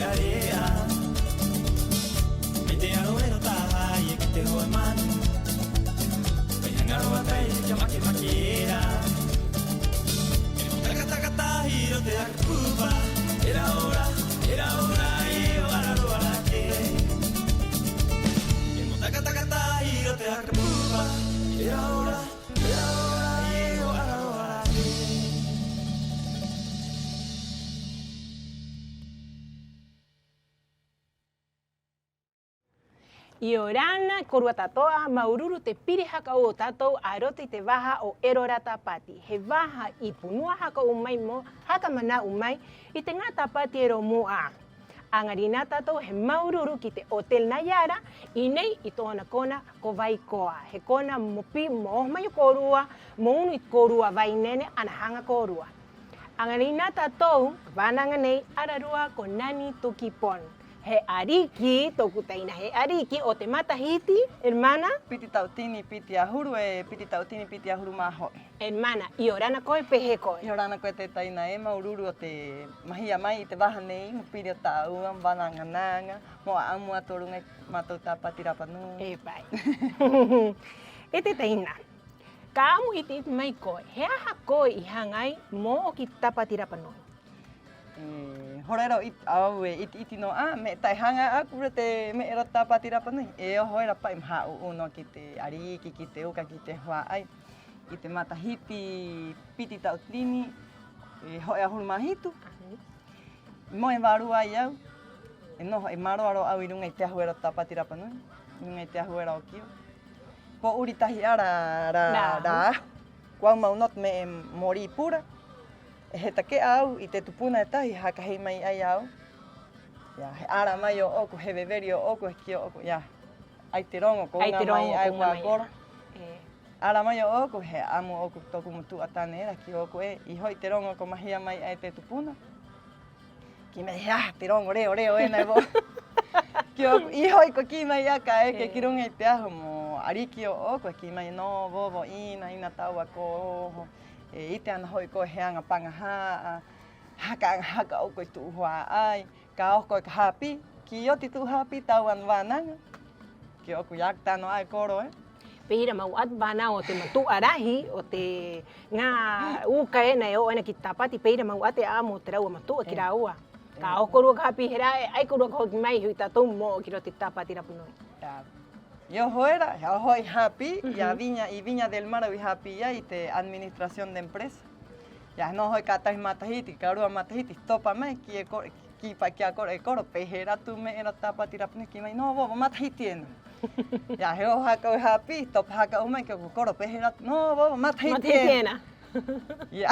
area. Me te aro ero taha y que te ho man. Me hangaro atai ya maquera. Taka taka ta hiro te akuba. Era hora e ahora que. Taka taka ta hiro te akuba. Era hora e ahora que. I orana korua tatoa maururu te piri haka o tatou arote te waha o erora tapati. He waha I punua haka umai mo haka mana umai I te ngā tapati ero mua. Angari nā tatou he maururu ki te Hotel Nayara I nei I tōna kona ko vai koa. He kona mopi mo mai o korua, mo unu I korua vai nene ana hanga korua. Angari nā tatou, wānanga nei ararua ko Nani Tukipon. He ariki, toku taina he ariki o te matahiti, hermana? Piti tautini, piti ahuru piti tautini, piti ahuru maho. Hermana, I orana koe pehe koe? I orana koe te taina maururu o te mahia mai I te waha nei, mo piri o tāua, wanangananga, mo a amu atorunga mātou tāpati rapanu. E pai. E te taina. Ka amu I te mai koe, he aha koe I hangai mo o ki tapati rapanu? Horero au iti no me tai hanga aku te me era tapati rapanu e o hoera pai mha uno ki te ariki ki te uka ki te hoa ai I te matahiti piti tautini e hoi ahuru mahitu mo e waru ai au e noho e maro aro au I runga I te ahuera tapati rapanu runga I te ahuera o kio po uri tahi ara ra kua maunot me e mori pura he take au I te tupuna e tahi haka hei mai ai au. Ia, he ara mai o oku, he veveri o oku, he ki o oku, ia. Ai te rongo ko unga mai ai kua koro. Ara mai o oku, he amu oku toku mutu atane era ki oku e. I hoi te rongo ko mahia mai ai te tupuna. Ki me te rongo reo e nai bo. Ki oku, I hoi ko ki mai aka e ke ki runga I te aho mo ariki o oku, ki mai no vovo ina taua ko I te ana hoi koe he anga pangaha, haka o koe tu hoa ai, ka o koe ka hapi, ki o te tu hapi tau an wānanga, ki o koe ak tano ai koro Pehira mau at bana o te matu arahi, o te ngā uka e nei o ena ki tapati, pehira mau ate amo te raua matua ki rāua. Ka o korua ka hapi hera e, ai korua ka hoki mai hui tatou mo ki ro te tapati rapunoi. Yo hoera, ya hoi happy, ya Viña del Mar I happy ya I te administración de empresa. Ya no hoi katai matahiti, karua matahiti, topa mai ki pa ki akoro e koro pehera tu me era tapati rapune ki mai no bo matahiti ena. Ya he o haka o happy, topa haka o mai ki koro pehera no bo matahiti ena. Ya.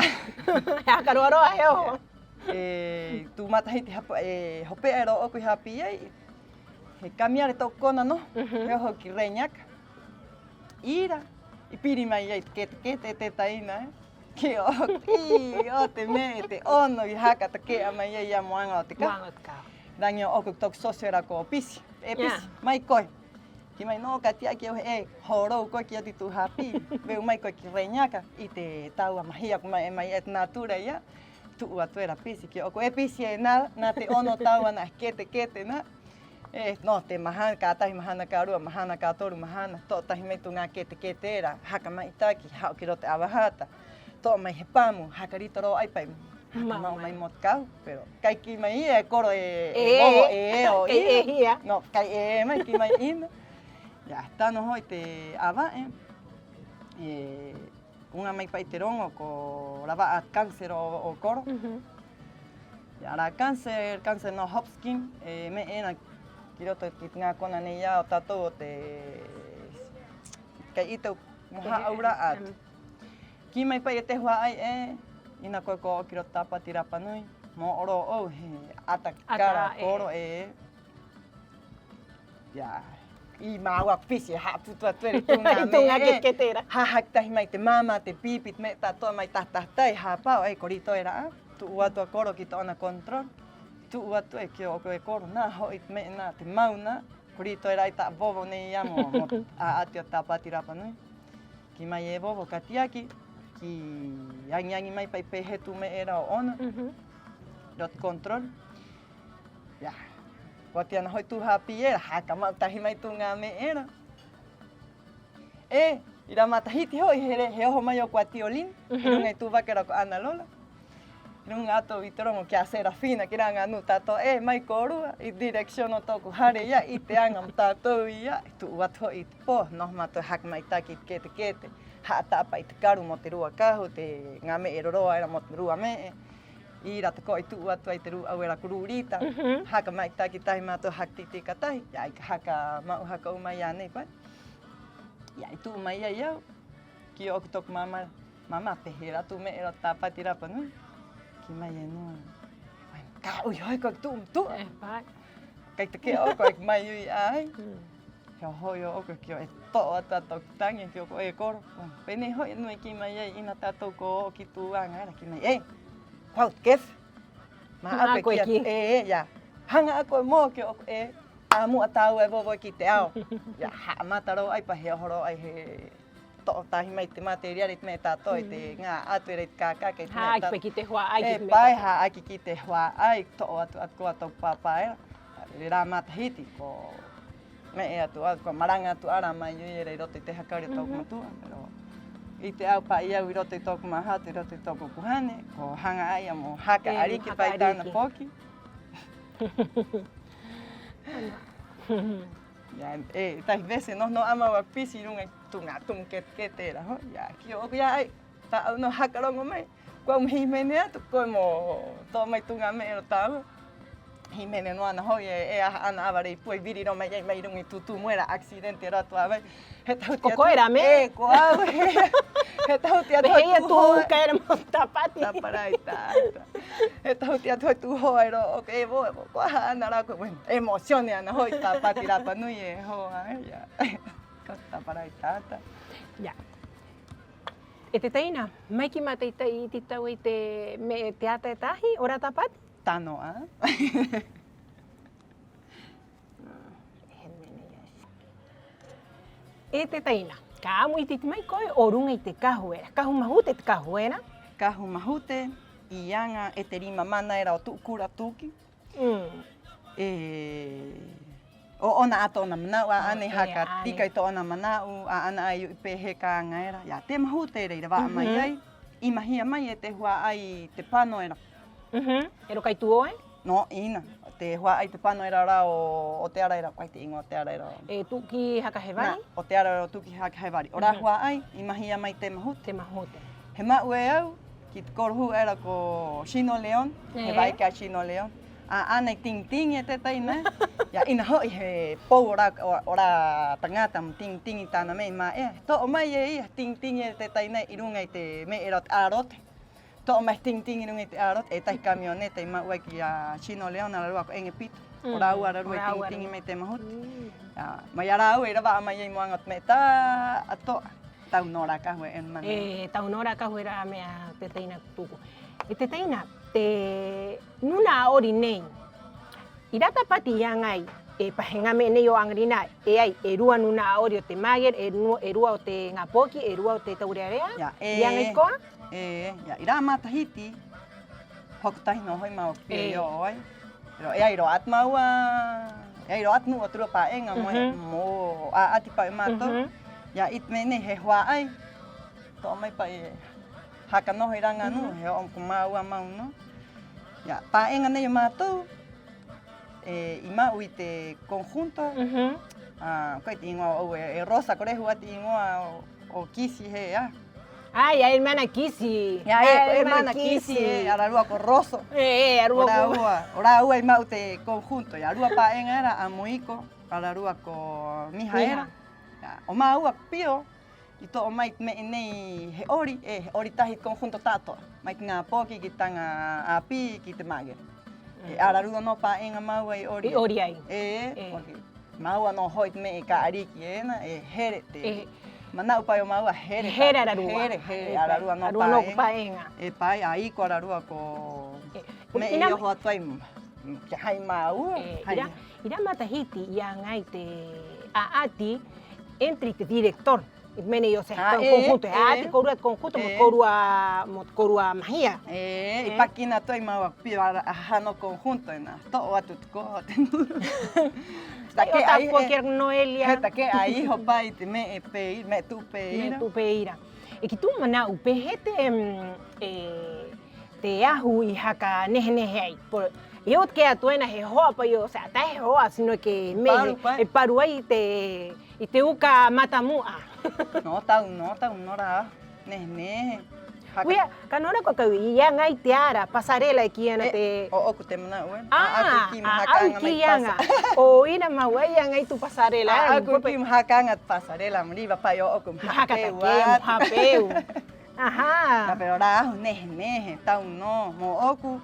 Ya karua roa he o. Tu matahiti hope ero o ku happy ya. He kamiare tau kona no, he ho ki reñaka. Ira, I piri mai ai kete te taina Ki o te me, te ono I haka ta kea mai ai a moanga o te ka. Rangi o oku toku sosera ko pisi, pisi, mai koe. Ki mai no ka tia ki o horou koe ki o ti tu hapi, veu mai koe ki reñaka I te taua mahia ko mai mai et natura ia. Tu ua tuera pisi ki oku pisi e na te ono taua na kete na. No, te mahana, ka tahi mahana ka rua, mahana ka toru mahana, tō tahi mei tu ngā kete era, haka mai taki, hao ki ro te awahata, tō mai he pāmu, haka rito ro aipai, haka mau mai mot kau, pero kai ki mai e koro o ia, no, kai mai ki mai ina. Ya, tano hoi te awa unga mai pai te rongo ko rawa a cáncer o koro. Ya, ra cáncer no Hopkins, me ena ki roto ki ngā kona nei ia o tātou o te kai I tau moha aura atu. Ki mai pai e te hoa ai ina koe ko ki roto tāpati rapanui, mo oro au he atakara koro Ya, I māua pisi ha putua tuere tunga me ketera. Ha haktahi mai te mama, te pipit me tātoa mai tahtai ha pao korito era tu uatua koro ki tōna kontrol. Tu atu e ki o koe koro nā hoi me nā te mauna, korito e rai tā vovo nei ia mo a ati o tāpati rapanui. Ki mai e vovo ka tiaki, ki angi mai pai pehetu me era o ona, rot kontrol. Ya. Kuatiana hoi tu hapiera, haka mautahi mai tu ngā me era. Ira matahiti hoi he oho mai o kuatiolin, irungai tu vakera ko Ana Lola. Irunga ato vitorongo kia Serafina, kira ngā nu tato mai korua, i direksyon o toku hare ia, i te anga mo tatou ia, i tu uato i te po, no mato haka mai taki i te kete, haatapa i te karu mo te rua kahu, te ngā me e roroa era mo te rua me i rata ko i tu uato i te rua au era kururita, haka mai taki tahi mato haka titi katahi, ia i haka mau haka umai ia nei pai. Ia i tu umai ia iau, ki o toku mama pehe ratu me e rata pati rapa nui. Ki mai e no. Ka ui hoi ko tu. Pai. Kai te ke o ko mai ui ai. Kia hoi o ko ki o e to ata to tangi ki o ko e koro. Pene hoi no ki mai e ina tato ko ki tu anga ki mai. Qual kef? Ma ako ki. Ya. Hanga ako mo ki o amu atau e vovo ki te ao. Ya ha mataro ai pa he horo ai he to tahi mai te material i me tato i te ngā atu e reit kākā kei te Ha, ki ki te hoa ai ki me pai ha aki ki te hoa ai to atu ko atu papa era. Le rā matahiti ko me e atu ko maranga atu ara mai i rei roto i te hakauri tōku matua. Pero i te au pa iau i roto i tōku mahatu, i roto i tōku kuhane, ko hanga ai amo haka ariki pai tāna poki. Ya, tahi vese no ama wa pisi runga tunga tum ke tera ho. Ya, ki o ya ai ta au no hakarongo mai. Ko mo himene atu ko mo to mai tunga me ro tau. Himene no ana ho e ana avare pui viri ro mai mai rungi tutu moera accidente ro tua vai. He tau Koko era me. Ko au. He tau tia tu. Behia tu ka era mo tapati. Taparaita. He tau tia tu hoi ro o ke vo ko ana ra ko emocione ana hoi tapati ra panui e ho ai ya. Ko taparaita. Ya. E te teina, mai ki mate i te tau i te me te ata e tahi, ora tapati? Tano a. E te teina, ka amu i te mai koe o runga i te kahuera. Kahu mahute te kahuera? Kahu mahute, i anga e te rima mana era o tukura tuki. O ona ato ona manau, a ane haka tika i to ona manau, a ana ai upe he ka ngaera. Ya, te mahute reira wa mai ai. I mahia mai e te hua ai te pano era. Ero kai tu oe? No, ina. Te hua ai te pano era ra o te ara era, kai te ingo o te ara era. E tuki haka he vari? O te ara o tuki haka he vari. O ra hua ai, i mahia mai te mahute. Te mahute. He mau e au, ki te korohu era ko Shino Leon, he vai ka Shino Leon. A anei ting e te teina. Ya ina hoi he pou ora tangata mo ting i tāna mei ma e. To o mai e ia ting e te teina i runga i te me erot arote. To o mai ting i runga i te arote. E tahi kamionete i mau e ki a Shino Leon ala rua ko enge pito. Ora ua ra rua ting i mei te mahut. Mai ara au e rawa mai e moangot me ta ato. Tau nora kahue en mana. Tau nora kahue ra mea te teina tuku. E te teina, te nuna ori nei. I rata pati ia ngai, e pahenga me nei o angrina, e ai, e rua nuna ori o te mager, e rua o te ngapoki, e rua o te taurearea. Ia ngai koa? I rā matahiti, hokutahi no hoi mau pia i o oi. Pero e ai ro at maua, e ai ro at nu o tura paenga mo a ati pa e mato. Ya it me nei he hua ai, to mai pa e haka noho i ranga nu, he o ko maua mau no. Ya, paenga nei o mātou, i mau i te conjunto, koe te ingoa o e rosa korehu ati ingoa o kisi he a. Ai, a hermana Kisi. Ya, hermana Kisi, ararua ko roso. Ararua ko. Ora ua i mau te conjunto, ya arua paenga era a Moiko, ararua ko Miha era. O maua pio, i to o mai me nei he ori tahi conjunto tato. Mai ki ngā poki ki tanga api ki te magere. Ararua no paenga maua i ori. I ori ai. Maua no hoi me e ka ariki ena, e here te. Manau pai o maua here. Here ararua. Here ararua no paenga. Ararua no paenga. E pai a iko ararua ko me i oho atuai ki hai maua. Ira matahiti ia ngai te aati entre te director Mene yo se conjunto, te corua conjunto, mo corua magia. E pakina toi mau piara no conjunto na. To o atutko tendu. Taque aí qualquer Noelia. Taque aí robai te me pe me tu peira. Me tu peira. E que tu mana o pehete te ahu I haka nehe ai. Por eu que atuena he hoa pa eu, o sea, ta he hoa, sino que me e paru ai te uka matamua. No ta unora nehe. Uia, kanora ko ka ia ngai tiara pasarela aqui ana te o ku te mana uen. Aki yanga. O ina mawai ngai tu pasarela. Aku ki mahakanga pasarela mriba pa yo o ku hapeu. Aha. Pero ra nehe ta no mo oku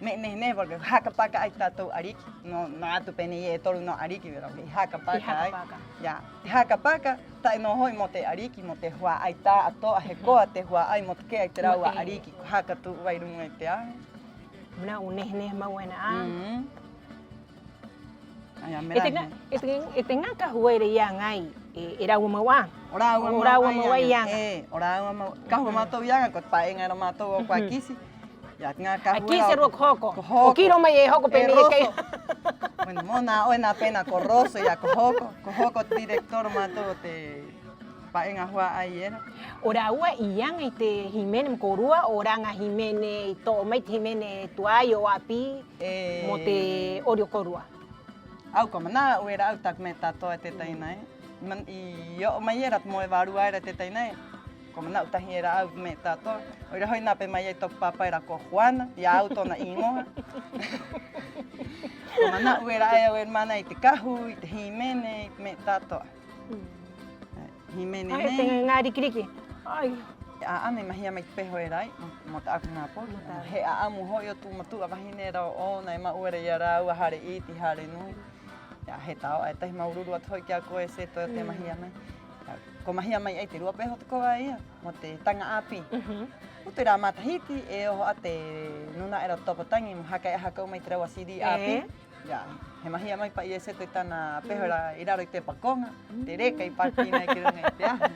me nehe porque haka paka ai tato ariki no atu peni e toru no ariki pero haka paka ai ya haka paka ta no hoi mo te ariki mo te hua ai ta ato a hekoa te hua ai mo te ke ai te raua ariki haka tu vai rungu e te a muna u nehe mawena a ai mera e te ngaka huere ia ngai e raua mawa ora mawa ia ora mawa ka hua mato ia ko pa enga ro mato ko akisi ya nga ka aquí se ro hoko o kiro mai e hoko peni ke bueno mona o na pena corroso ya ko hoko director mato te pa enga hua ai era ora ua iang i te himene korua ora nga himene to mai himene tuai o api mo te orio korua au ko mana o era au tak meta to te taina man I yo mai era mo varua era te taina como na uta hiera au me tato ora hoi na pe mai to papa era ko Juana ya auto na ingoa como na uera ai o hermana I te kahu I te himene me tato himene ai te ngari kriki ai a ame mahia mai peho era mo ta akuna po he a amu hoi o tu matu a vahinera o na ma uera ya ra u hare iti hare no ya he tao ai te maururu at hoi kia ko e se to te mahia mai ko mahia mai ai te rua peho te koa ia mo te tanga api. O te rā matahiti e o ate nuna era topotangi mo haka e haka mai te rawa CD api. Ya, he mahia mai pa i e se te tana peho ra I raro I te pakonga, te reka I pakina I ki runga I te ahi.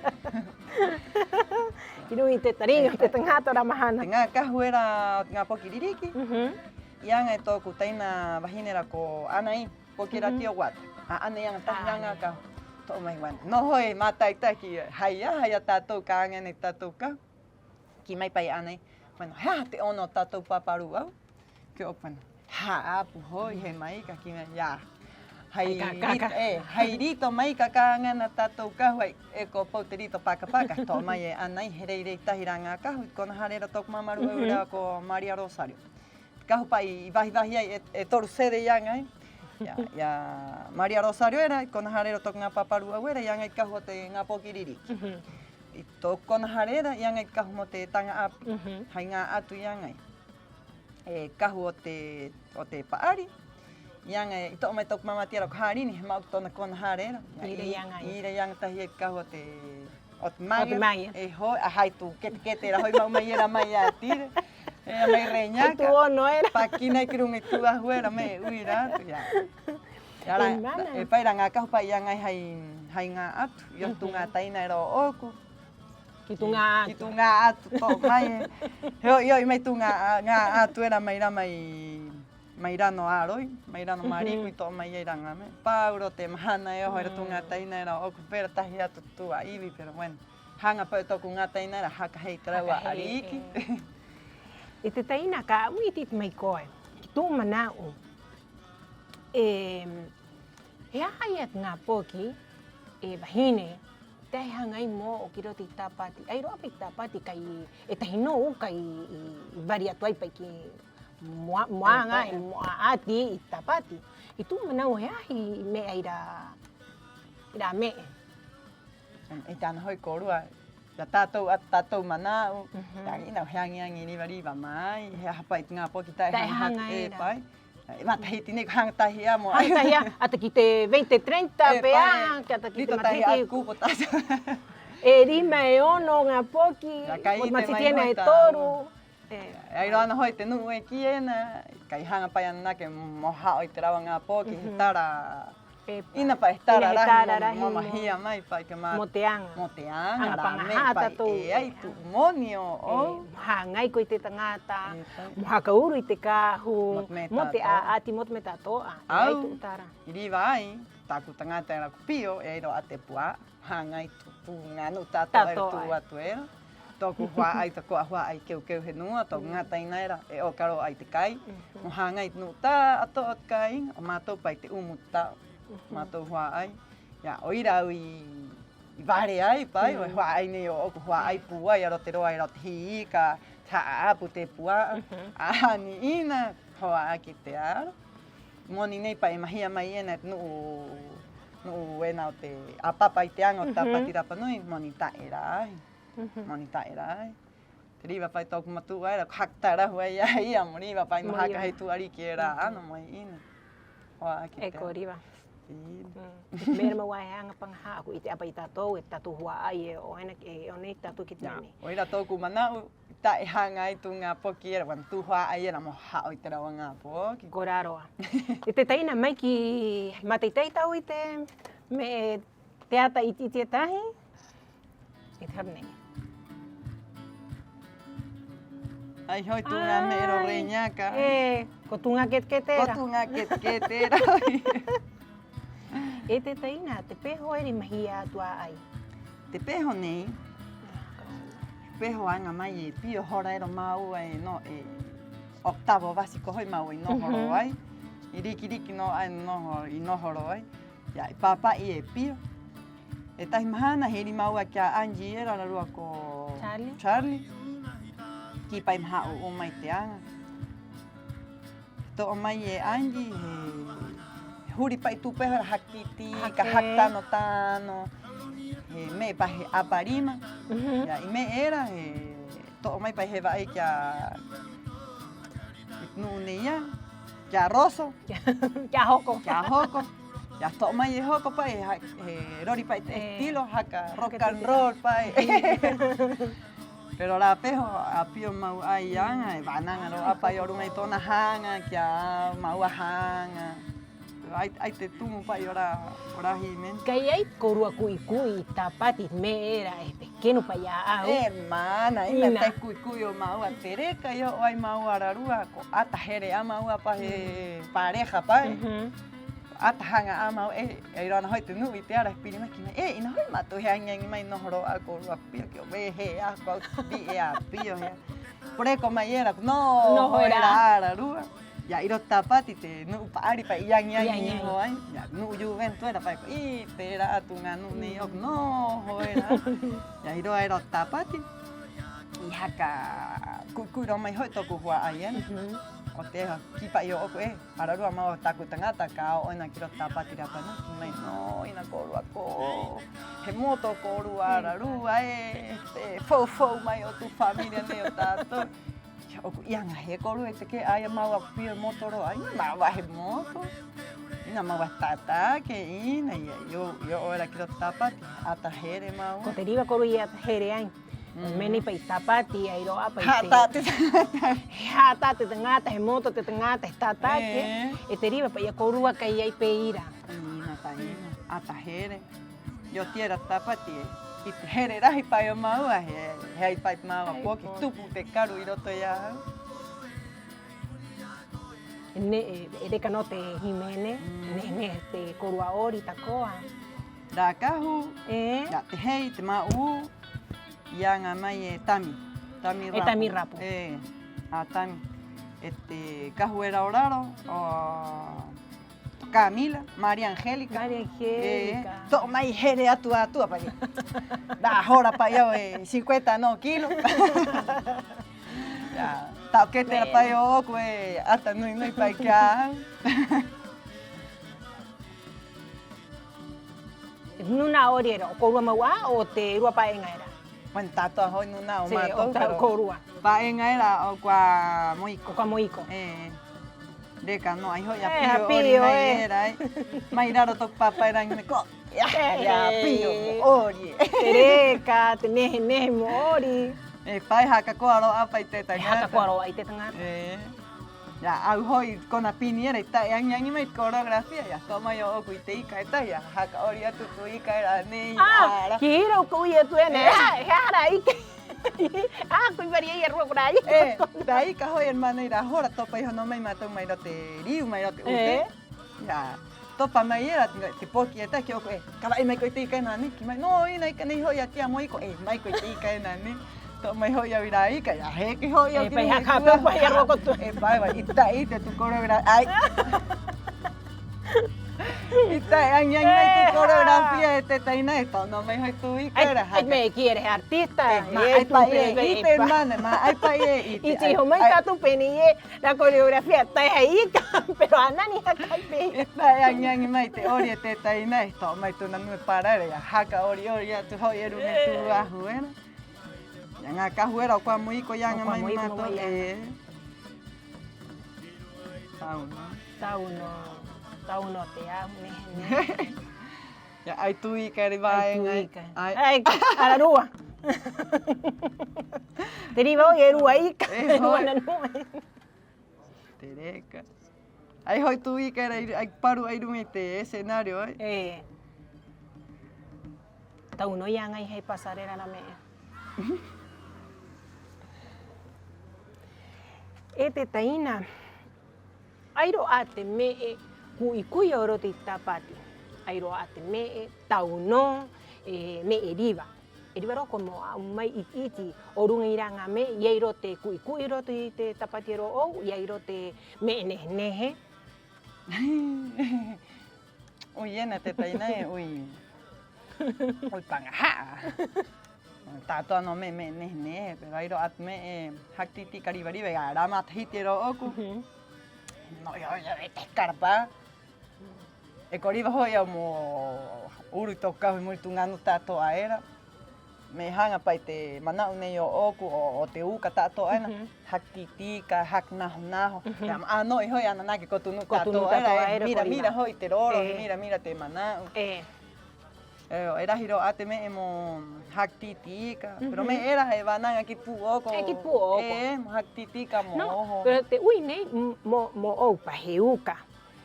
Ki runga I te taringa, te tangata ra mahana. Te ngā kahu era ngā poki ririki. Ianga e tōku taina wahinera ko Anai, poki rati o watu. A ana ianga tahi anga kahu. To mai wan. No hoi matai taki haia tatou ka ngene tatou ka. Ki mai pai anei. Bueno, ha te ono tatou paparu au. Ke open. Ha apu hoi he mai ka ki ya. Hai rito mai ka ngana tatou ka hoi e ko pouterito paka to mai e anei hereire tahiranga ka hoi kona harera tok mamaru ura ko Maria Rosario. Ka pai vahi ai e toru sede yangai. Ya Maria Rosario era kona harero tok ngā paparu awera ia ngai kahu te ngā pokiririki. I tok kona harera ia ngai kahu mo te tanga api. Hai ngā atu ia ngai. E kahu o te paari. Ia ngai i tō mai tok mamatiara ko harini he mau tona kona harera. Ire ia ngai. Ire ia ngai tahi e kahu o te magia. E hoi a hai tu kete ra hoi mau mai era mai a tire. E mai reñaka. Tu ono era. Pakina I kirunga tu ahuera me uira ya. Yara e pai ranga ka pa ia ngai hai ngā atu. Yo tu ngā taina era oku. Ki tu ngā atu to mai. Yo mai tu ngā atu era mai ra mai rano aroi, mai rano mariku I to mai ia ranga me. Pauro te mahana e hoi tu ngā taina era oku pero tahi atu tu a iwi pero bueno. Hanga pa toku ngā taina era haka hei traua ariki. E te taina ka ui tit mai koe, ki tō manau. He ahai at ngā poki, wahine, te hangai mo o ki roti tāpati. Ai roa pi tāpati kai, e tahi no u kai vari atuai pai ki moanga e moa ati I tāpati. I tō manau he ahi me ai ra me. E tāna hoi korua. Ya tātou manau, ina hangi riva mai, he hapai ngā poki tai hanga e pai. E matahiti neko hanga tahi a mo. Hanga tahi a, ata ki te 20-30 pea, ki ata ki te matahiti. Lito tahi a kupo tasa. E rima e ono ngā poki, mo matitiena e toru. Ai roana hoi te nuu e ki ena, kai hanga pai ana ke moha o I te rawa ngā poki, he tara Ina pa estar Ina estar arahi arahi mo mo. mahia mai pa ke ma Moteanga. moteang Ang arame pangahata pa to. ai tu monio o Hangai ko ite tangata. Pai. Muhakauru ite kahu. Motme Mote tato. a ati motme tatoa. Au. Ai tu utara. Iri vai taku tangata era kupio e ro ate pua hangai tu nganu tato Tato tu ai. atu era toku hua ai to ko hua ai keu he nua to ngata ina era e o karo ai te kai mo hangai nu ta ato ot kai o mato pai te umuta mato hua ai ya oira i vare ai pai o hua ai ne o ko hua ai pua ia ro te roa ro te hi ka ta apu te pua a ni ina hoa aki te ara moni nei pa e mahia mai ena nu ena o te apapa i te anga o tapati rapa nui moni ta era ai moni ta era ai te riwa pai tōku matu ai ra haktara hua ia ia mo riwa pai no haka hei tuari ki era ano mai ina hoa aki E te ko riwa. Ina. Mera mawai hanga pangaha aku ite apa i tatou e tatu hua ai e o ena e o nei tatu ki Ja, tani. oira tōku manau ta e hanga ai tu ngā poki era wan tu hoa ai era mo hao i te rawa ngā poki. Ko raroa. I te taina mai ki mateitei tau i te me te ata i te tahi. I te harnei. Ai hoi tu ngā me ero reñaka. Ko tunga ket era. Ko tu ngā ke te era. E te taina, te peho eri mahi atua ai. Te peho nei, peho anga mai e pio hora ero mau ai no e octavo básico hoi mau i nohoro ai. I riki no ai nohoro i nohoro ai. Ia i papa i e pio. E tahi mahana heri mau a kia Angie era rarua ko Charlie. Ki pai maha o mai te anga. Tō mai e Angie he huri pai tupeho hakiti, ka haktano tano. He me pa he aparima. Ya i me era he to mai pa he vai kia nu neia kia roso Kia hoko. ya to mai e hoko pa he rori pa te estilo haka rock and roll pa pero la peho a pio mau ai anga e vananga ro apa i orunga i tona hanga kia mau hanga ai te tumu pa i ora hi men. Kai ai korua kui tapati me era e pequeno pa ia au. Mana, ina te kui o maua tereka yo ai maua rarua ko ata here a maua pa he pareja pa. Ata hanga a mau e rana hoi te nui te ara piri maki me ina hoi matu he angi mai nohoro a ko rua pio ki o me he a ko bi e a pio he. Por ko mai era no hoi ra rua. Ya iro tapati te nu paari pa iang ho ai. Ya nu Juventus era pa i te ra tu nganu ni ok no hoera. Ya iro tapati. I haka ku ro mai hoi toku hua ai en. O te ki pa yo ok ararua mau taku tangata ka o ina kiro tapati ra pa no ki mai no ina ko rua ko. He moto ko rua ararua te fo mai o tu familia ne o tato. Oku ianga he koru e te ke ai maua pio motoro ai maua he moto ina maua tata ke ina yo ora kiro tapati ata here maua ko te riwa koru ia here ai meni pa i tapati ai roa pa i te hata te tangata he moto te tangata he tatake e te riwa pa ia korua kai ai pe ira ina pa ina ata here yo tiera tapati i te here rahi pai o maua he ai pai maua poki tupu te karu i roto ia e reka no te himene ne te korua ori takoa Rā kahu, ya te hei, te mau, ia ngā mai e tami rapu. E tami rapu. A tami. E te kahu e raoraro, o Camila, Maria Angélica. Maria Angélica. Tō mai here atua pai. Rā hora pai au e 59 kilo. Tau ke te pai o oku e ata nui pai kia. Nuna ori era, o korua maua o te rua paenga era? Wan tatoa hoi nuna o Se, mātou. o korua. Paenga era o kua moiko. O kua moiko. Reka no, ai hoi a pio ori mai era. Mai raro toku papai rangi me ko. Ia pio ori. Te reka, te nehe mo ori. Pai haka koaro apa i tētai. Haka koaro ai te tangata. Ya au hoi kona piniera ita yang mai coreografia ya toma yo ku ite ika ita ya haka oria tu ika era ni ara. Kiro ku ye tu ene. Hara ike. Ku bari ye ro kurai. Dai ka hoi hermano ira hora topa iho no mai mato mai rote riu mai rote ute. Ya topa mai era te poki eta ki oku kala mai ko ite ika nani ki mai no ina ika ni hoi atia moi ko mai ko ite ika nani. Tao mày hoi ya virai cả ya he cái hoi ya phải hát khắp phải ya roko tu vai ita ite tu coreografia ai ita yang tu coreografia ite taina esto no me hoi tu ikera ai me quiere artista ai pa ite man ma ai pa ite y si homai ta tu peni la coreografía ta ahí pero anani hakai pe ita yang mai te ori te taina esto mai tu na me parar ya haka ori ya tu hoi eru me tu ahuena yang akahuera kwa muiko yang mai mato tau no te ame ya ai tui ka ri vai ai ala rua te ri vai e rua ika na no tereka ai hoi tui ka ri ai paru ai ru te escenario tau no yang ai hai pasarela na me te taina airo ate me kui oro te tapati airo ate me tau no me eriva ro como mai iti orun iranga me yeiro te kui ro te tapati ro o yeiro te me nehe ui ena te taina ui pangaha tato no me ne pero airo at me haktiti karibari vega rama hitero oku no yo te carpa e koriba hoya mo uru toka muy tungano tato aera me hanga pa te mana une yo oku o te uka tato aena haktiti ka haknaho ano hoya nana ke kotunu tato aera mira hoi te roro mira te mana era hiro ate me emo haktitika pero me era evananga ki puoko mo haktitika mo no pero te ui nei mo o paheuka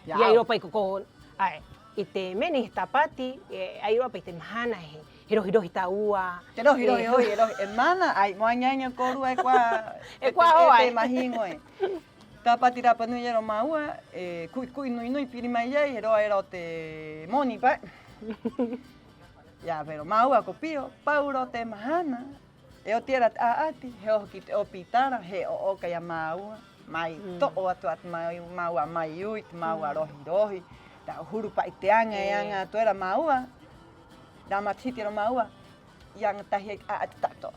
ya iro pa ko ai ite meni tapati ai iro pa te mahana hiro hita ua hiro hermana ai mo anyanyo koru e kwa te mahingo tapati rapa no yero maua kui no pirima ye hiro era te moni pa ya pero maua kopio pauro te mahana eu tira aati he o kit opitara he o kaya maua mai to o atu at maua mai uit maua rohi ta huru pa iteanga yang tu era maua da matitiro maua yang tahi aati tato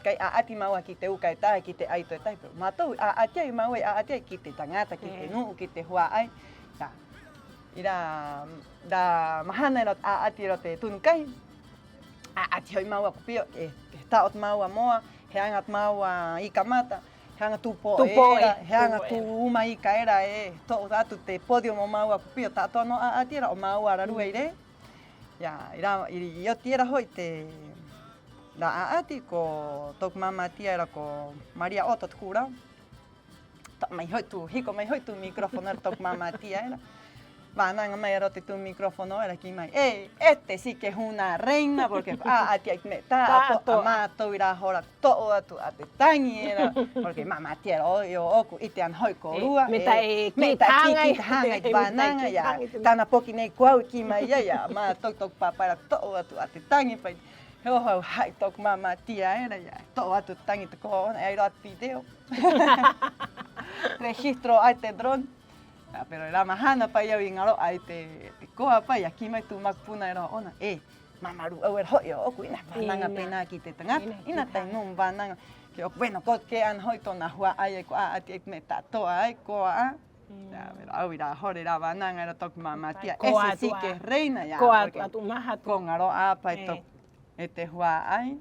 kai aati maua kite uka ta kite aito ta pero mato aati maua aati kite tangata kite nu kite hua ai ta ira da mahana ro aati ro te tunkai aati hoi maua kopio ta ot maua moa heanga maua ikamata heanga tupo heanga tu uma ika era to atu te podio mo maua kopio ta to no aati ra o maua raru ire ya ira yo tira hoi te da aati ko tok mama tia era ko Maria Otto kura ta mai hoi tu hiko mai hoi tu micrófono tok mama tia era Vananga me erote tu micrófono era aquí mai. Este sí que es una reina porque ati me ta to amato ira hora to atu ate tangi era porque mama tiero yo oku itean hoi korua me ta hanga vananga ya tana poki nei kwau ki mai ya ma tok para to atu ate tangi pa ho hai tok mama tia era ya to atu tangi to ko era video registro ate drone pero era mahana pa ya vingaro ai te koa pa ya ki mai tu makpuna era ona mamaru over hoyo oku ina bananga pena ki te tanga ina tai num bananga que bueno ko que an hoito na hua ai ko ati me tato ai ko ya pero au ira hore era bananga era tok mama tia ese sí que es reina ya ko atu maha con aro apa esto este hua ai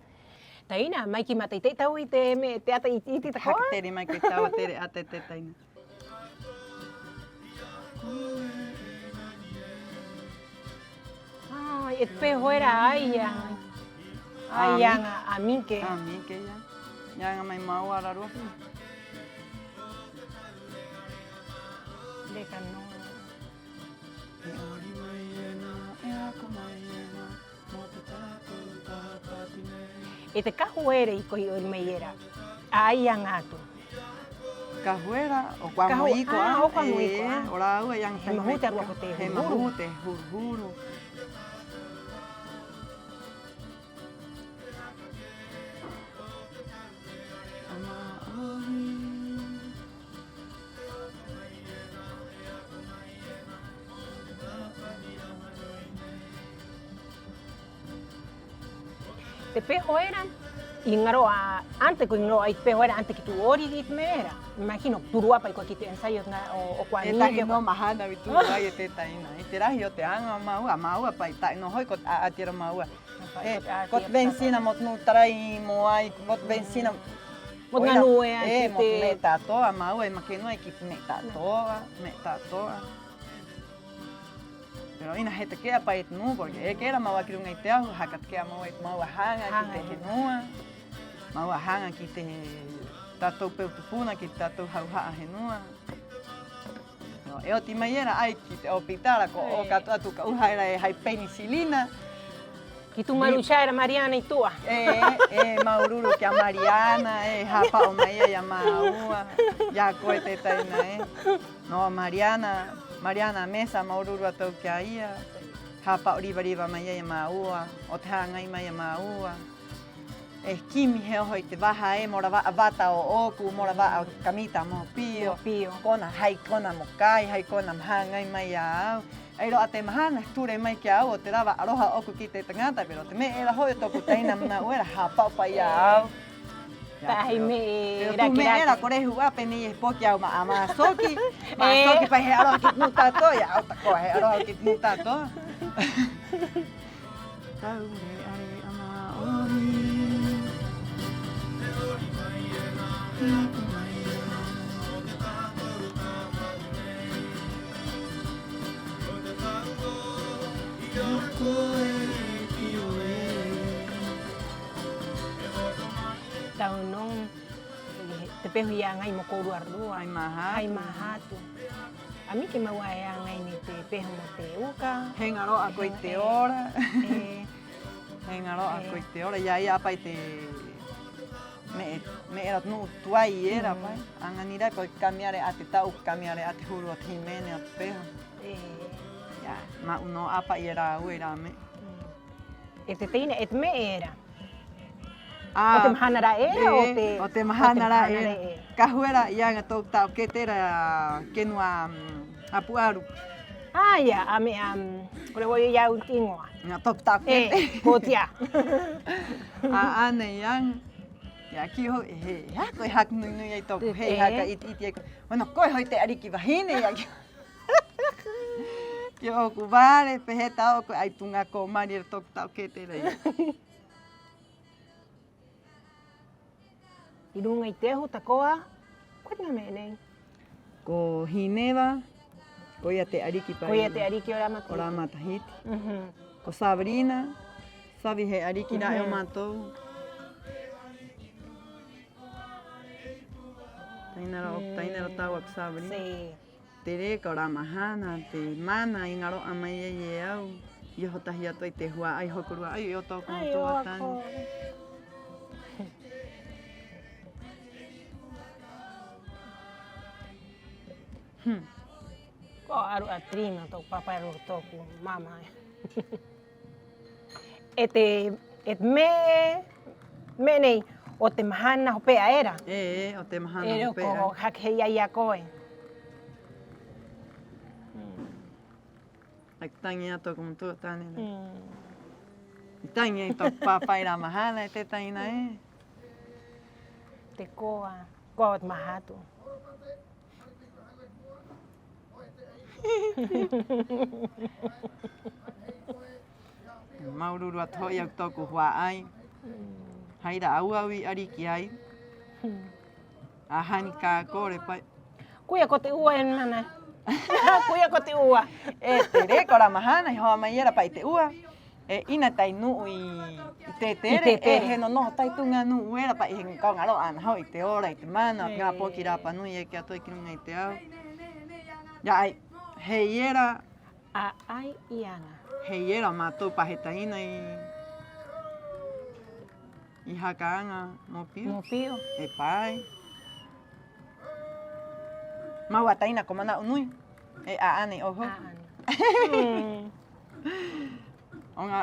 taina mai ki mate te tau te me te ata iti ta ko tere mai que estaba tere ate te taina Ay, espejo era aya. Aya a mí que ya. Ya mai mau araru. kano. E ori mai ena, e ako mai ena, mo te tātou tāpati nei. E te kahuere i kohi ori mai era. Ai angatu. Kahuera, o kua moiko a. o kua moiko a. O rāua yang He mahu te arua ko te He hurhuru. mahu te hurhuru. Te peho era, i ngaro a, ante ko ngaro ai peho era, ante ki tu ori i te mera. Imagino, turua pa i ko ki te ensayo o kua E nike. tahi no mahana vitu ai e te taina. I te rahi o te anga a maua pa i tai no hoi ko a tira maua. E, kot benzina mot nu tarai mo ai, mot benzina. Mot nga nue ai E, ki mot me te... tatoa maua e makeno ai ki me tatoa, me tatoa. Pero ina he te kea pa et nu, porque e kera maua ki runga i te ahu, haka te kea maua hanga ki te henua. Maua hanga ki te tatou peutupuna, ki te tatou hauhaa henua. No, e o ti mai era ai ki te opitara ko o katoa tu ka uhaira e hai penicilina. Ki tu marucha era Mariana i tua. E maururu ki a Mariana, e hapa o mai e a maua. Ya koe te taina e. No, Mariana mesa maururu a tau ki a ia. Hapa o riva mai e a maua. O te hangai mai e maua. E kimi he oho i te waha e mora wata o oku, mora wa o kamita mo pio. Pio. Kona hai kona mo kai, hai kona mahangai mai a au. Ei roa te mahana ture mai ki au o te rawa aroha oku ki te tangata, pero te me era hoi toku teina mna uera hapau pa i au. Tahi me Pero tu me era kore hua peni e poki au ma ama soki. Ma soki pa he aroha ki tnu tato, ia au tako he aroha ki tnu tato. Tau re are ama ori. Tau nong, te peho ia ngai mo kouru arua. Ai mahatu. Ai mahatu. A mi ke maua e ngai ni te peho mo te uka. He ngaro a koe te ora. E, He ngaro a koe te ora. Ia ia pai te... Me era nu tuai era pai. Anga nirai koe kamiare a te tau, kamiare a te huru a te himene a te peho. Ia, ma uno apa i era ue ra me. E te teina, e te me era. Ah, O te mahanara era o te... O te mahanara o te era. Ka huera ia ngā tō tau ke tera kenua a puaru. Ah, ia, a me kore hoi iau tingoa. Ngā tō tau ke te. Ko tia. A ane yang. Ia ki ho he hako e hak nui nui ai tōku he haka iti e ko. Bueno, koe hoi te ariki wahine ia ki. Ki o ku wāre pehe tau ko ai tunga ko mari e tōku tau ke te rei. I runga i te ahu takoa, koe ngā me nei. Ko Hinewa, ko ia te ariki pai. Ko ia te ariki o Ramatahiti. O Ramatahiti. Ko Sabrina, sabi he ariki na e o mātou. Tainara tau ak Sabrina. Si. Te reka o Ramahana, te mana i ngaro a mai e au. I ho tahi atu i te hua ai hokurua. Ai o tōku Ai, no o tō ako. tani. Ko aru a trina tōku papai ro tōku mama. E te me nei, o te mahana ho pea era. O te mahana E ho ko pea. hakei ai a koe. Ai tangi ato kum tō tani. I tangi ai tōku papai Ramahana e te taina e. Te koa o te mahatu. Maururu ato i au tōku hua ai. Haira au au i ariki ai. A hani ka kore pai. Kuia ko te ua en mana. Kuia ko te ua. E te reko Ramahana i hoa mai era pai te ua. E ina tai nuu i te tere. E he no noho tai tunga nuu era pai he kaungaro ana hau i te ora, i te mana. Ngā poki rapa nui e ki ato i ki runga i te au. Ya ai, heiera, A ai ianga. heiera matou pahetaina e hakaanga mopio. Mopio. E pai. Mau ataina komana unui. E aane oho. Aan.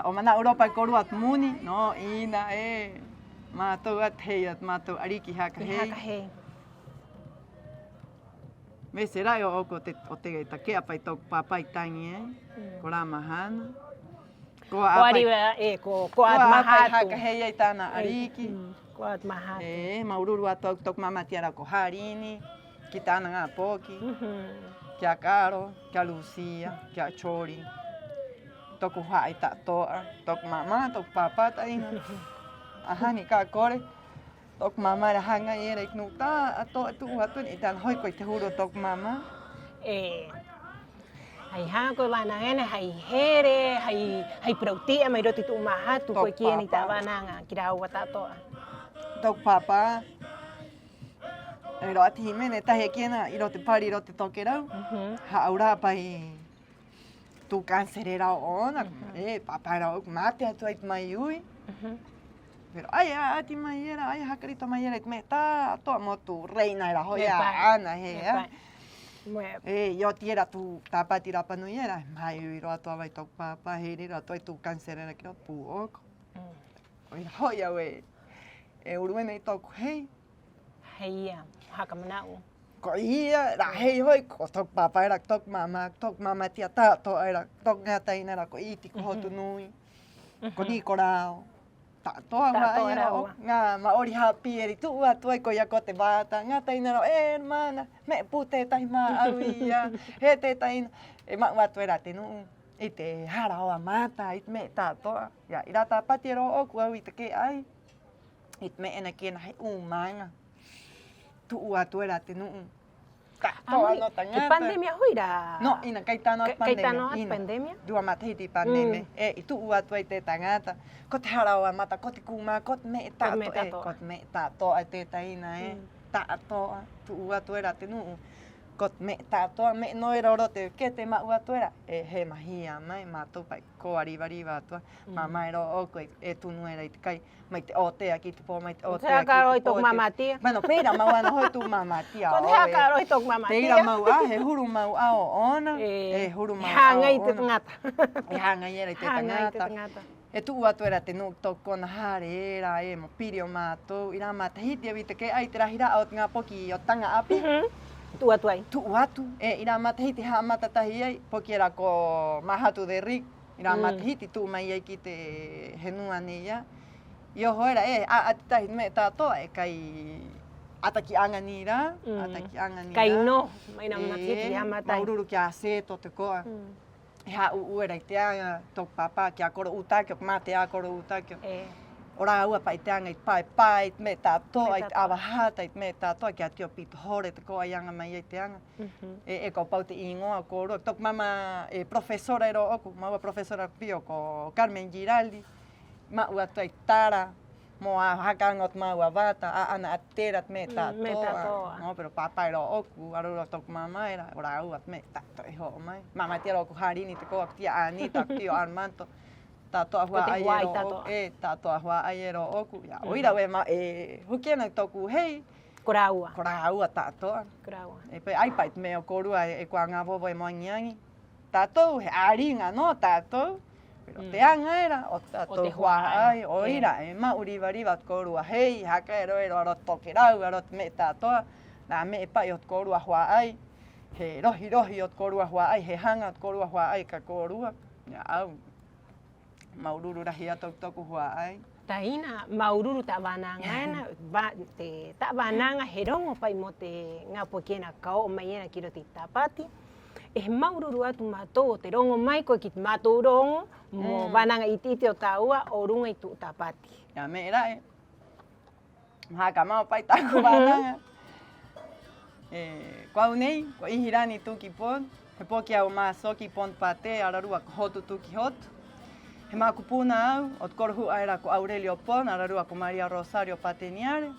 O mana Europa koruat muni, no ina matou at heiat matou ariki haka hei. Haka hei. Me será o te takea pai tok papai tangi ko la mahana. Ko Ariwa ko at mahatu. haka hei ai tana ariki. Ko at mahatu. Maururu atok tok mama tiara ko harini. Kitana nga poki. Kia Caro, kia Lucia, kia Chori. Toku ha'i ta to'a, tok mama, tok papa taina. Ahani ka kore. Tok mama ra hanga era iknuta ato tu atun itan hoi ko te huro tok mama. Hai hako wana ngene hai here, hai prautia mai roti tu mahatu ko kieni ta wananga kira wa ta to'a. Tok papa. Ero ati mene tahe kiena iro te pari iro te tokerau. Ha aura pai tu cancerera ona. Papa era mate atu ait mai ui. Pero ai ati mai era, ai hakarito mai era me ta to motu reina era hoia ana yo tiera tu tapati rapa no era mai iro atu vai tok papa herira to tu cancerera kiro puok. Oi hoia we. Uruene tok hei. Heia, haka manau. Ko ia, ra hei hoi, ko tok papa era tok mama tia tato era, tok ngataina era ko iti ko hotu nui. Ko ni korao. Tato wa era o, nga maori happy eri tu ua tuai ko ia ko te bata. Ngataina era, hermana, me pute tai ma aruia, he te taina. Ma ua tu era te nuu. I te hara hoa mata, it me tatoa. Ya, ira tapati ero o kua te ke ai. It me ena kena hei umanga. Tu ua tu era te nuu. Toa no tangata. Que pandemia hoira? No, ina kaitano at pandemia. Kaitano at pandemia? Dua matahiti pandemia. I tu ua tu ai te tangata. Ko te harawa mata, ko te kuma, ko te me tato. Ko te me tato ai te taina Tato. Tu ua tu era te nuu. Ko te me tato, me no era oro te ke te ma ua tu era. He mahia mai, mato pai ko ariva atua. Mama era o koe tunu era i te kai. Mai te otea ki te po, mai te otea ki te po. Te haka roi tok mamatia? Mano, pera mau ana hoi tu mamatia. Ko te haka roi tok mamatia? Te ira mau he huru mau ao ona. Huru mau ao ona. Hanga i te tangata. Hanga i era i te tangata. E tu ua tu era te nuk tō kona hare era mo piri o mātou. Ira matahiti awi te ke ai te rahira o ngā poki o tanga api. Tu atu ai? Tu atu. Ira matahiti haa matatahi ai. Poki era ko mahatu de rik. Ira matahiti tu mai ai ki te henua ni ia. Io hoera atitahi me tātoa kai ataki anga ni rā. Ataki anga ni rā. Kai no. Mai nā matahiti haa matai. Maururu kia seto te koa. Ha uera i te anga tō papa kia koro utakio, mate a koro utakio. Ora ua pai te anga i pai, me tātoa, i awa hata i me tātoa kia tio pito hore te koa i anga mai i te anga. Ko pau te ingoa ko rua. Tōk mama profesora ero oku, maua profesora pio ko Carmen Giraldi. Ma ua tuai tara, mo a hakangot ma ua vata, ana aterat me tātoa. No, pero papa ero oku, arura tōk mama era, ora ua me tātoa e ho mai. Mama tira oku harini te koa, tia Anita, tio Armanto. Tātoa hua ai ero oku, tātoa hua ai ero oku. Oira we ma, hukiana tōku hei. Koraua. Koraua tātoa. Koraua. Ai pait me o korua e kua ngā vovo e moangiangi. Tātou he aringa no tātou. Pero te anga era o tātou hua ai. Oira ma uriva korua hei, haka ero arot tokerau, arot me tātoa. Nā me pai o korua hua ai. He rohi o korua hua ai, he hanga o korua hua ai ka korua. Au. Maururu rahi a toku hua ai. Taina, maururu ta wananga ta wananga he rongo pai mo te ngā pokiena kao o mai ena kiro te tapati. E maururu atu mātou o te rongo mai koe ki te mātou rongo, mo wananga iti o tāua o runga i tu tapati. Ia me era Haka mau pai taku wananga. Kau nei, ko ihirani tuki pon, he poki au maa soki pon pate, ararua ko hotu tuki hotu. He mā kupuna au, o te korohu aira ko Aurelio Pon, ararua ko Maria Rosario Pateniare.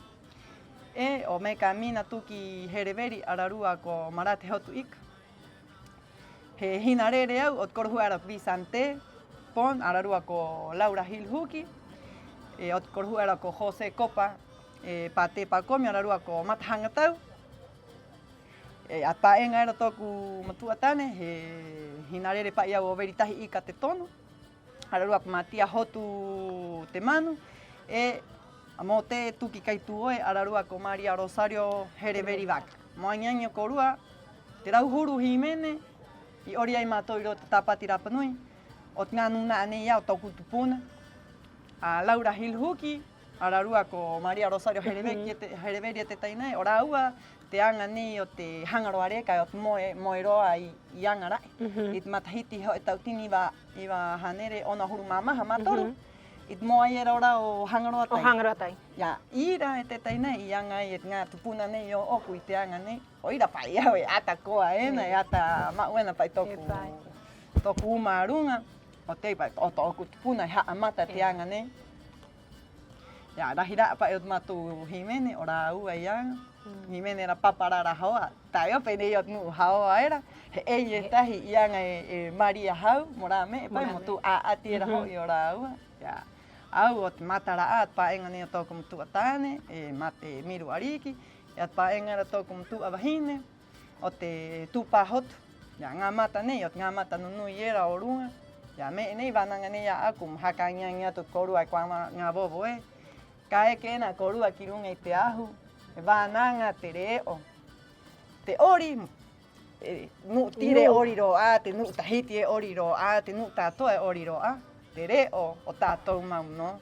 O me ka mina tuki hereveri, ararua ko Marate Hotu Ika. He hinarere au, ot korhuara Bisante, pon, ararua ko Laura Gil Huki, ot korhuara ko José Copa, pate pakomi, ararua ko Mathangatau, apa enga era toku matuatane, he hinarere pa ia o veritahi ika te tono, ararua ko Matia Hotu te manu, mo te tuki kai tuoe, ararua ko Maria Rosario Hereveri Vaca. Moañaño korua, te rauhuru himene, i ori ai mātou i ro te tāpati Rapanui, o ngā nuna ane ia o toku tupuna. A Laura Gil Huki, ararua ko Maria Rosario Hereveri te tainai, o rāua te anga ni o te hangaroare, kai o te moe roa i angarai. I te matahiti ho e tautini iwa hanere ona huru mamaha mātoru. I te moa i ora o hangaroa tai. O hangaroa tai. Ia, ira e te tainai i anga i ngā tupuna nei o oku i te anga nei. O ira pai au e ata koa ena, e ata mauena pai toku umarunga. O te pai, o toku tupuna i haa mata te anga nei. Ia, rahira pai o matu himene, o rā ua i anga. Himene era paparara hoa. Tai ope nei o tnu haoa era. He ei e tahi i anga e Maria hau, mo rā me, e pai mo tu a ati era hoi o rā ua. Ia. Au o te matara a, paenga ni o tōku mtu atane, mate miru ariki, e paenga ra tōku mtu awahine, o te tūpā hotu. Ia, ngā mata nei, o ngā mata nunui era o runga. Ia, me nei whananga nei a aku, haka ngia tu korua i kwa ngā bobo e. Ka eke ena korua ki runga i te ahu, e whananga te reo. Te ori, nu tire ori ro a, te nu tahiti e ori ro a, te nu tātoa e ori ro a. Te reo o tātou mau no.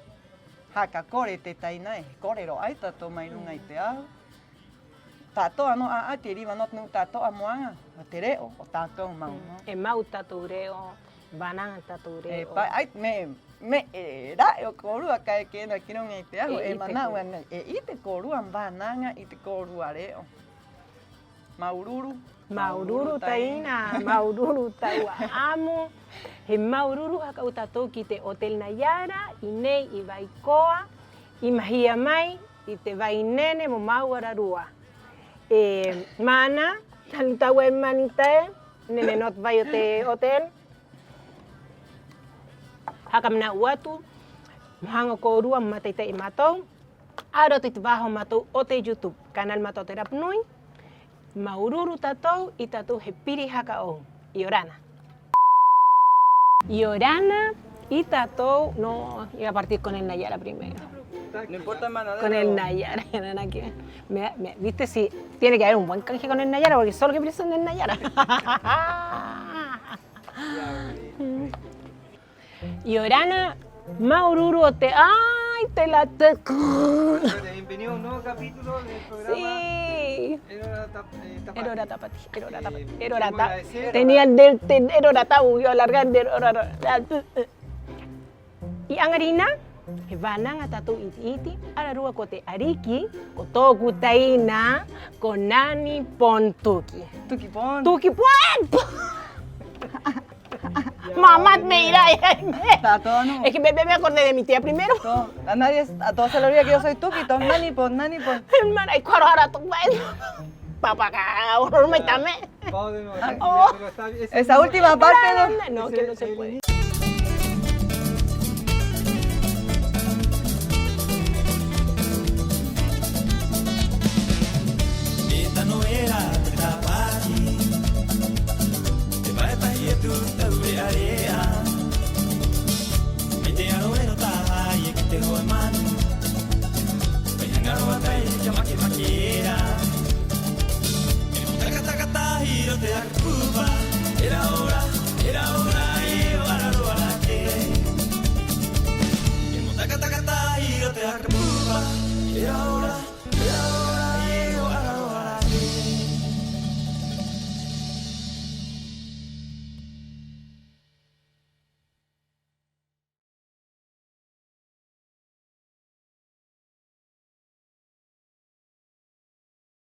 Haka kore te tainai, kore ro ai tātou mai runga i te ahu. Tātou ano a te riwa not nu tātou a moanga, te reo o tātou mau no. E mau tātou reo, bananga tātou reo. Pai, ai, me e rae o korua kai ke ena ki runga i te ahu, e manau ana, i te korua bananga i te korua reo. Maururu. Maururu taina, maururu taua amu. He maururu haka o tātou ki te Hotel Nayara, i nei i Waikoa, i mahia mai, i te Wainene mo Mauararua. Mana, tali tau e manitae, nene not vai o te hotel. Haka mna uatu, mahanga ko rua mataita i mātou. Aro te waho mātou o te YouTube, kanal mātou te Rapanui. Maururu tātou, i tātou he piri haka o, i orana. I orana, y Tato, no, iba a partir con el Nayara primero. No importa más nada. Con el Nayara, viste, sí, tiene que haber un buen canje con el Nayara, porque solo que pienso en el Nayara. Y Orana, Maururu, ay, te la... Bienvenido a un nuevo capítulo del programa. Sí. Erora Tapati. Erora Tapati. Tenía el del Erora Tau, yo alargar del Erora. Y Angarina, Vanang atatu iti, ararua kote ariki, kotoku taina, konani pon tuki. Tuki pon. Tuki pon! Mamá me irá. Es que me acordé de mi tía primero. A todos se le olvida que yo soy Tuki, ton nani pon. Hermana, hay cuaro ahora tu papá, no me tame. Esa última parte no, que no se puede. Esta no era esta party. Te vai pa tu te area. Mete a no era ta y que te ho man. Venga a tai llama que maquera. Kata hiro te akuba. Era hora y ahora lo hará que. Kata hiro te akuba. Era hora.